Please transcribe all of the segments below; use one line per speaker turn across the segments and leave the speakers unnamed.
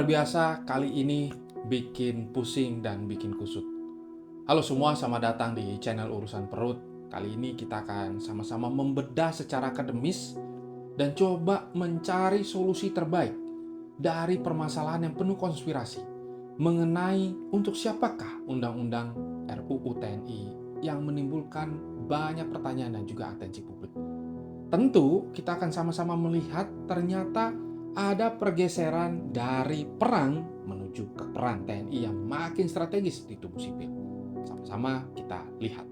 biasa kali ini bikin pusing dan bikin kusut. Halo semua, selamat datang di channel Urusan Perut. Kali ini kita akan sama-sama membedah secara akademis dan coba mencari solusi terbaik dari permasalahan yang penuh konspirasi mengenai untuk siapakah Undang-Undang RUU TNI yang menimbulkan banyak pertanyaan dan juga atensi publik. Tentu kita akan sama-sama melihat ternyata ada pergeseran dari perang menuju ke peran TNI yang makin strategis di tubuh sipil. Sama-sama kita lihat.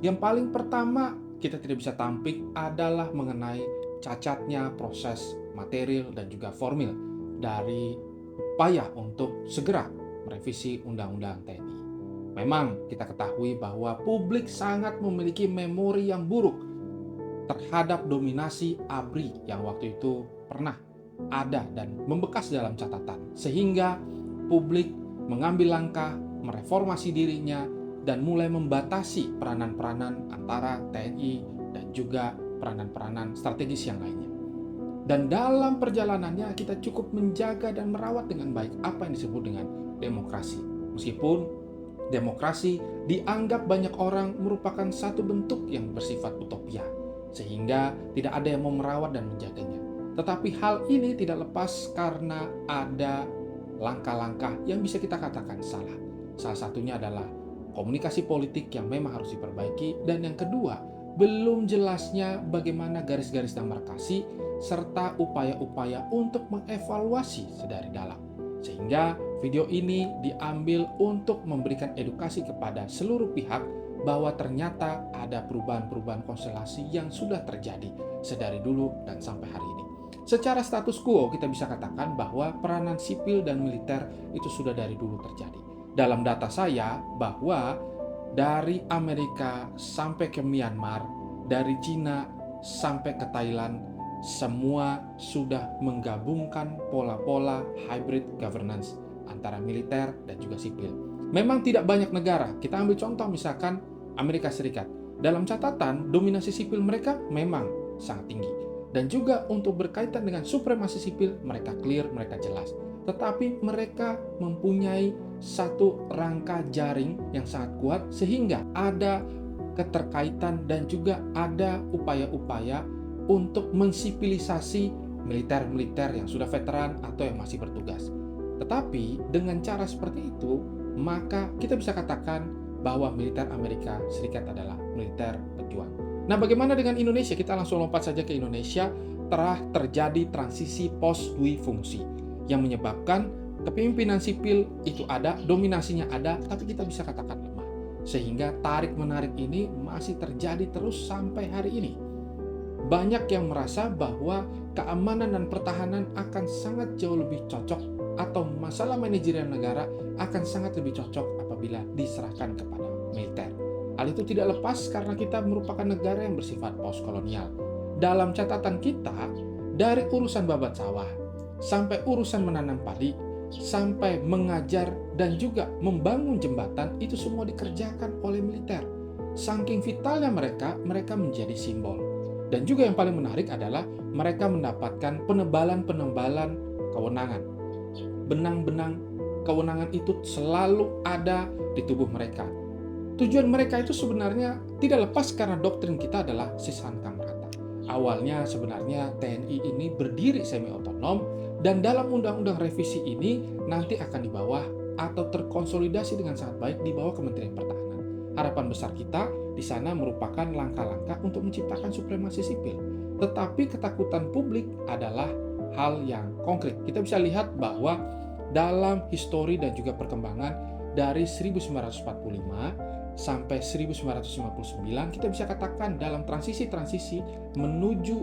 Yang paling pertama kita tidak bisa tampik adalah mengenai cacatnya proses material dan juga formil dari upaya untuk segera merevisi Undang-Undang TNI. Memang kita ketahui bahwa publik sangat memiliki memori yang buruk terhadap dominasi ABRI yang waktu itu pernah ada dan membekas dalam catatan, sehingga publik mengambil langkah mereformasi dirinya dan mulai membatasi peranan-peranan antara TNI dan juga peranan-peranan strategis yang lainnya. Dan dalam perjalanannya kita cukup menjaga dan merawat dengan baik apa yang disebut dengan demokrasi. Meskipun demokrasi dianggap banyak orang merupakan satu bentuk yang bersifat utopia, sehingga tidak ada yang mau merawat dan menjaganya. Tetapi hal ini tidak lepas karena ada langkah-langkah yang bisa kita katakan salah. Salah satunya adalah komunikasi politik yang memang harus diperbaiki, dan yang kedua, belum jelasnya bagaimana garis-garis demarkasi serta upaya-upaya untuk mengevaluasi sedari dalam. Sehingga video ini diambil untuk memberikan edukasi kepada seluruh pihak bahwa ternyata ada perubahan-perubahan konstelasi yang sudah terjadi sedari dulu dan sampai hari ini. Secara status quo kita bisa katakan bahwa peranan sipil dan militer itu sudah dari dulu terjadi. Dalam data saya bahwa dari Amerika sampai ke Myanmar, dari Cina sampai ke Thailand, semua sudah menggabungkan pola-pola hybrid governance antara militer dan juga sipil. Memang tidak banyak negara. Kita ambil contoh misalkan Amerika Serikat. Dalam catatan, dominasi sipil mereka memang sangat tinggi. Dan juga untuk berkaitan dengan supremasi sipil, mereka clear, mereka jelas. Tetapi mereka mempunyai satu rangka jaring yang sangat kuat sehingga ada keterkaitan dan juga ada upaya-upaya untuk mensipilisasi militer-militer yang sudah veteran atau yang masih bertugas. Tetapi dengan cara seperti itu, maka kita bisa katakan bahwa militer Amerika Serikat adalah militer pejuang. Nah, bagaimana dengan Indonesia? Kita langsung lompat saja ke Indonesia. Telah terjadi transisi post dui fungsi yang menyebabkan kepemimpinan sipil itu ada, dominasinya ada, tapi kita bisa katakan lemah. Sehingga tarik-menarik ini masih terjadi terus sampai hari ini. Banyak yang merasa bahwa keamanan dan pertahanan akan sangat jauh lebih cocok, atau masalah manajerial negara akan sangat lebih cocok apabila diserahkan kepada militer. Hal itu tidak lepas karena kita merupakan negara yang bersifat postkolonial. Dalam catatan kita, dari urusan babat sawah, sampai urusan menanam padi, sampai mengajar dan juga membangun jembatan, itu semua dikerjakan oleh militer. Saking vitalnya mereka menjadi simbol. Dan juga yang paling menarik adalah mereka mendapatkan penebalan-penebalan kewenangan. Benang-benang kewenangan itu selalu ada di tubuh mereka. Tujuan mereka itu sebenarnya tidak lepas karena doktrin kita adalah sishankam rata. Awalnya sebenarnya TNI ini berdiri semi-otonom dan dalam undang-undang revisi ini nanti akan di bawah atau terkonsolidasi dengan sangat baik di bawah Kementerian Pertahanan. Harapan besar kita di sana merupakan langkah-langkah untuk menciptakan supremasi sipil. Tetapi ketakutan publik adalah hal yang konkret. Kita bisa lihat bahwa dalam histori dan juga perkembangan dari 1945 sampai 1959, kita bisa katakan dalam transisi-transisi menuju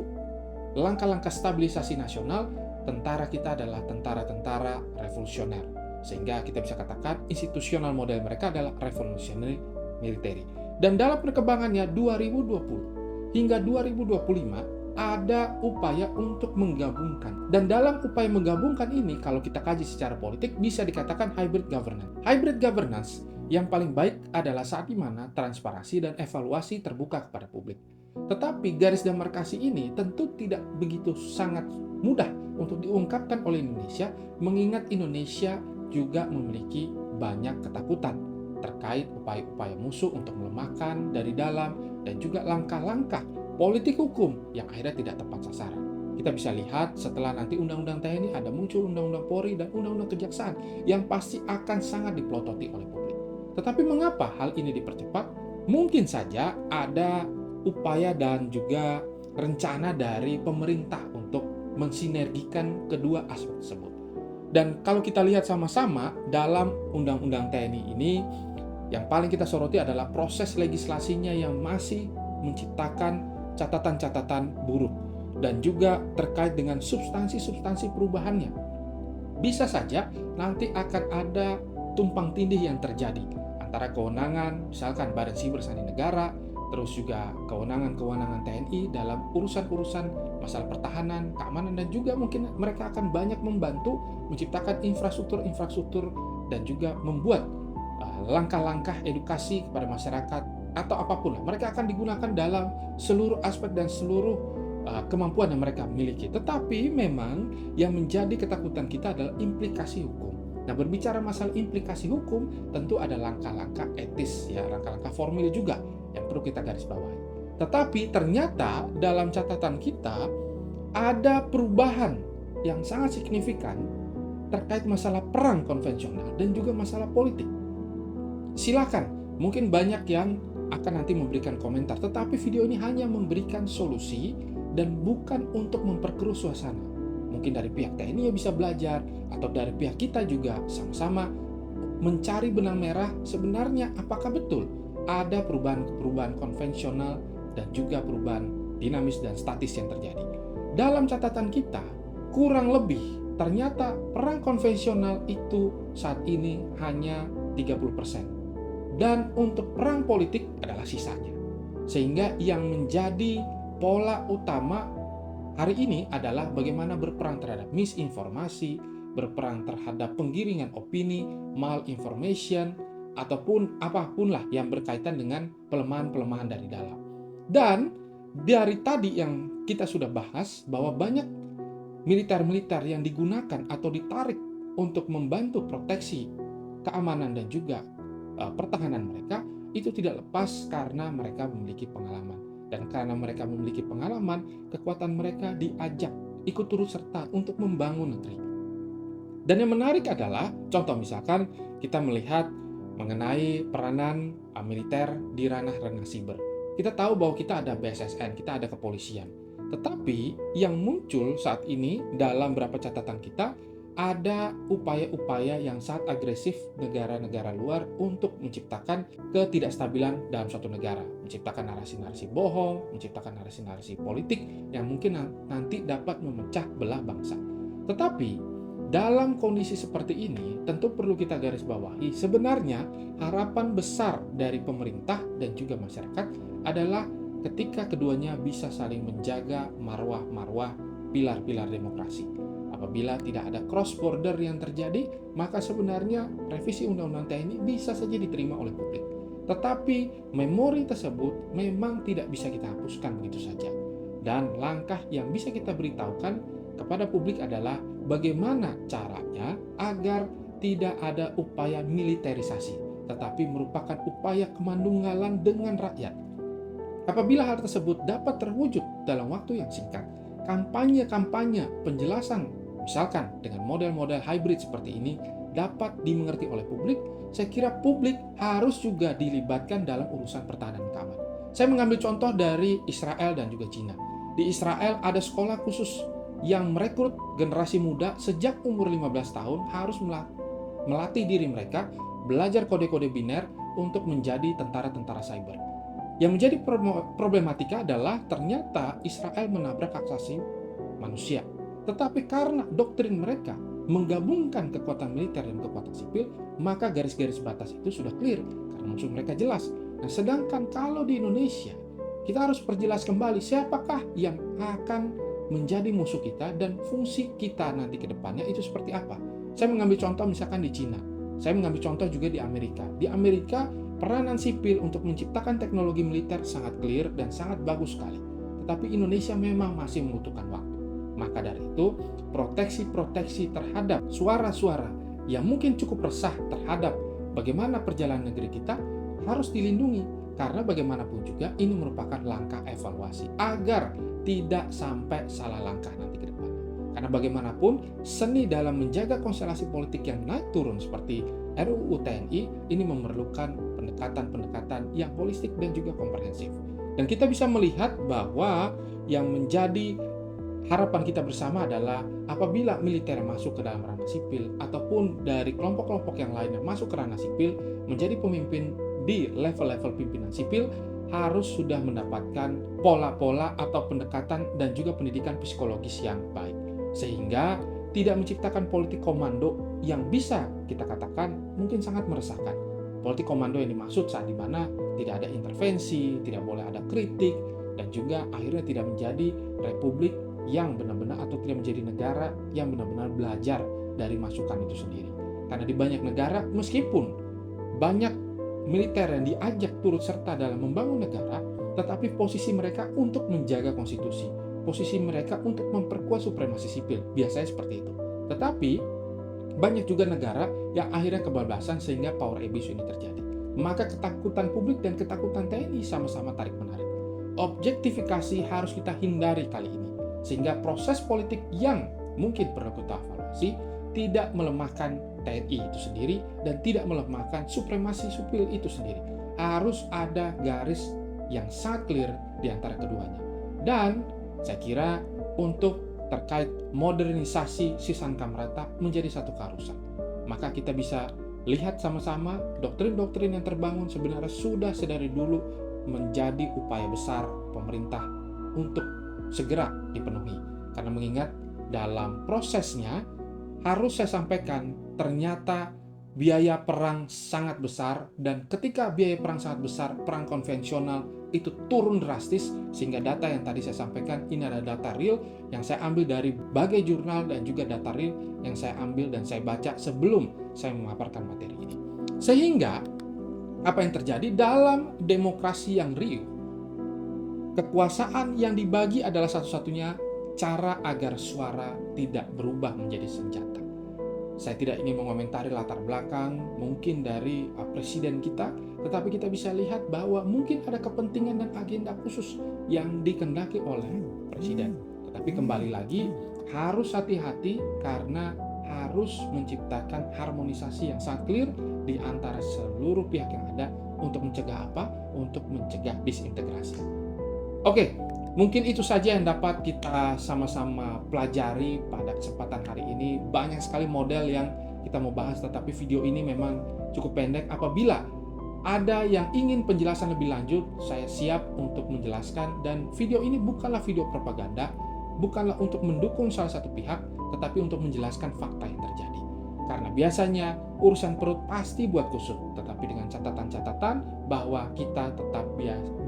langkah-langkah stabilisasi nasional, tentara kita adalah tentara-tentara revolusioner. Sehingga kita bisa katakan institusional model mereka adalah revolutionary military. Dan dalam perkembangannya 2020 hingga 2025 ada upaya untuk menggabungkan. Dan dalam upaya menggabungkan ini, kalau kita kaji secara politik, bisa dikatakan hybrid governance. Hybrid governance yang paling baik adalah saat di mana transparansi dan evaluasi terbuka kepada publik. Tetapi garis demarkasi ini tentu tidak begitu sangat mudah untuk diungkapkan oleh Indonesia, mengingat Indonesia juga memiliki banyak ketakutan terkait upaya-upaya musuh untuk melemahkan dari dalam dan juga langkah-langkah politik hukum yang akhirnya tidak tepat sasaran. Kita bisa lihat setelah nanti Undang-Undang TNI ada muncul Undang-Undang Polri dan Undang-Undang Kejaksaan yang pasti akan sangat dipelototi oleh publik. Tetapi mengapa hal ini dipercepat? Mungkin saja ada upaya dan juga rencana dari pemerintah untuk mensinergikan kedua aspek tersebut. Dan kalau kita lihat sama-sama dalam Undang-Undang TNI ini, yang paling kita soroti adalah proses legislasinya yang masih menciptakan catatan-catatan buruk dan juga terkait dengan substansi-substansi perubahannya. Bisa saja nanti akan ada tumpang tindih yang terjadi antara kewenangan, misalkan Badan Siber Sandi Negara, terus juga kewenangan-kewenangan TNI dalam urusan-urusan masalah pertahanan, keamanan, dan juga mungkin mereka akan banyak membantu menciptakan infrastruktur-infrastruktur dan juga membuat langkah-langkah edukasi kepada masyarakat atau apapun. Mereka akan digunakan dalam seluruh aspek dan seluruh kemampuan yang mereka miliki. Tetapi memang yang menjadi ketakutan kita adalah implikasi hukum. Nah, berbicara masalah implikasi hukum, tentu ada langkah-langkah etis, ya, langkah-langkah formil juga yang perlu kita garis bawahi. Tetapi ternyata dalam catatan kita ada perubahan yang sangat signifikan terkait masalah perang konvensional dan juga masalah politik. Silakan, mungkin banyak yang akan nanti memberikan komentar, tetapi video ini hanya memberikan solusi dan bukan untuk memperkeruh suasana. Mungkin dari pihak TNI bisa belajar, atau dari pihak kita juga sama-sama mencari benang merah sebenarnya apakah betul ada perubahan-perubahan konvensional dan juga perubahan dinamis dan statis yang terjadi. Dalam catatan kita, kurang lebih ternyata perang konvensional itu saat ini hanya 30%. Dan untuk perang politik adalah sisanya. Sehingga yang menjadi pola utama hari ini adalah bagaimana berperang terhadap misinformasi, berperang terhadap penggiringan opini, malinformation, ataupun apapun lah yang berkaitan dengan pelemahan-pelemahan dari dalam. Dan dari tadi yang kita sudah bahas bahwa banyak militer-militer yang digunakan atau ditarik untuk membantu proteksi keamanan dan juga pertahanan mereka, itu tidak lepas karena mereka memiliki pengalaman. Dan karena mereka memiliki pengalaman, kekuatan mereka diajak ikut turut serta untuk membangun negeri. Dan yang menarik adalah, contoh misalkan kita melihat mengenai peranan militer di ranah-ranah siber. Kita tahu bahwa kita ada BSSN, kita ada kepolisian. Tetapi yang muncul saat ini dalam beberapa catatan kita, ada upaya-upaya yang sangat agresif negara-negara luar untuk menciptakan ketidakstabilan dalam suatu negara, menciptakan narasi-narasi bohong, menciptakan narasi-narasi politik yang mungkin nanti dapat memecah belah bangsa. Tetapi dalam kondisi seperti ini tentu perlu kita garis bawahi, sebenarnya harapan besar dari pemerintah dan juga masyarakat adalah ketika keduanya bisa saling menjaga marwah-marwah pilar-pilar demokrasi. Apabila tidak ada cross border yang terjadi, maka sebenarnya revisi Undang-Undang TNI bisa saja diterima oleh publik. Tetapi memori tersebut memang tidak bisa kita hapuskan begitu saja. Dan langkah yang bisa kita beritahukan kepada publik adalah bagaimana caranya agar tidak ada upaya militerisasi, tetapi merupakan upaya kemandunggalan dengan rakyat. Apabila hal tersebut dapat terwujud dalam waktu yang singkat, kampanye-kampanye penjelasan misalkan dengan model-model hybrid seperti ini dapat dimengerti oleh publik, saya kira publik harus juga dilibatkan dalam urusan pertahanan dan keamanan. Saya mengambil contoh dari Israel dan juga Cina. Di Israel ada sekolah khusus yang merekrut generasi muda sejak umur 15 tahun harus melatih diri mereka belajar kode-kode biner untuk menjadi tentara-tentara cyber. Yang menjadi problematika adalah ternyata Israel menabrak hak asasi manusia. Tetapi karena doktrin mereka menggabungkan kekuatan militer dan kekuatan sipil, maka garis-garis batas itu sudah clear karena musuh mereka jelas. Nah, sedangkan kalau di Indonesia, kita harus perjelas kembali siapakah yang akan menjadi musuh kita dan fungsi kita nanti ke depannya itu seperti apa. Saya mengambil contoh misalkan di Cina. Saya mengambil contoh juga di Amerika. Di Amerika peranan sipil untuk menciptakan teknologi militer sangat clear dan sangat bagus sekali. Tetapi Indonesia memang masih membutuhkan waktu. Maka dari itu, proteksi-proteksi terhadap suara-suara yang mungkin cukup resah terhadap bagaimana perjalanan negeri kita harus dilindungi. Karena bagaimanapun juga ini merupakan langkah evaluasi agar tidak sampai salah langkah nanti ke depan. Karena bagaimanapun seni dalam menjaga konstelasi politik yang naik turun seperti RUU TNI ini memerlukan pendekatan-pendekatan yang holistik dan juga komprehensif. Dan kita bisa melihat bahwa yang menjadi harapan kita bersama adalah apabila militer masuk ke dalam ranah sipil ataupun dari kelompok-kelompok yang lain yang masuk ke ranah sipil menjadi pemimpin di level-level pimpinan sipil harus sudah mendapatkan pola-pola atau pendekatan dan juga pendidikan psikologis yang baik. Sehingga tidak menciptakan politik komando yang bisa kita katakan mungkin sangat meresahkan. Politik komando yang dimaksud saat dimana tidak ada intervensi, tidak boleh ada kritik, dan juga akhirnya tidak menjadi republik yang benar-benar atau tidak menjadi negara yang benar-benar belajar dari masukan itu sendiri. Karena di banyak negara meskipun banyak militer yang diajak turut serta dalam membangun negara, tetapi posisi mereka untuk menjaga konstitusi, posisi mereka untuk memperkuat supremasi sipil, biasanya seperti itu. Tetapi banyak juga negara yang akhirnya kebablasan sehingga power abuse ini terjadi. Maka ketakutan publik dan ketakutan TNI sama-sama tarik-menarik. Objektifikasi harus kita hindari kali ini, sehingga proses politik yang mungkin perlu kita evaluasi tidak melemahkan TNI itu sendiri dan tidak melemahkan supremasi sipil itu sendiri. Harus ada garis yang sangat clear di antara keduanya. Dan saya kira untuk terkait modernisasi Sisan Kamrata menjadi satu keharusan. Maka kita bisa lihat sama-sama doktrin-doktrin yang terbangun sebenarnya sudah sedari dulu menjadi upaya besar pemerintah untuk segera dipenuhi. Karena mengingat dalam prosesnya harus saya sampaikan ternyata biaya perang sangat besar, dan ketika biaya perang sangat besar, perang konvensional itu turun drastis, sehingga data yang tadi saya sampaikan ini adalah data real yang saya ambil dari berbagai jurnal dan juga data real yang saya ambil dan saya baca sebelum saya memaparkan materi ini. Sehingga apa yang terjadi dalam demokrasi yang riuh, kekuasaan yang dibagi adalah satu-satunya cara agar suara tidak berubah menjadi senjata. Saya tidak ingin mengomentari latar belakang mungkin dari presiden kita, tetapi kita bisa lihat bahwa mungkin ada kepentingan dan agenda khusus yang dikehendaki oleh presiden. Tetapi kembali lagi harus hati-hati karena harus menciptakan harmonisasi yang sangat clear di antara seluruh pihak yang ada untuk mencegah apa? Untuk mencegah disintegrasi. Oke. Mungkin itu saja yang dapat kita sama-sama pelajari pada kesempatan hari ini. Banyak sekali model yang kita mau bahas, tetapi video ini memang cukup pendek. Apabila ada yang ingin penjelasan lebih lanjut, saya siap untuk menjelaskan. Dan video ini bukanlah video propaganda, bukanlah untuk mendukung salah satu pihak, tetapi untuk menjelaskan fakta yang terjadi. Karena biasanya urusan perut pasti buat kusut, tetapi dengan catatan-catatan bahwa kita tetap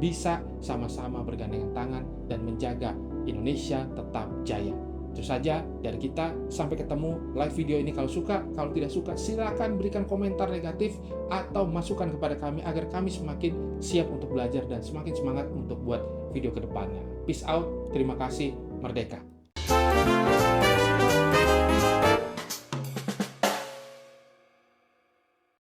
bisa sama-sama bergandengan tangan dan menjaga Indonesia tetap jaya. Itu saja dari kita. Sampai ketemu live video ini kalau suka. Kalau tidak suka, silakan berikan komentar negatif atau masukan kepada kami agar kami semakin siap untuk belajar dan semakin semangat untuk buat video ke depannya. Peace out. Terima kasih. Merdeka.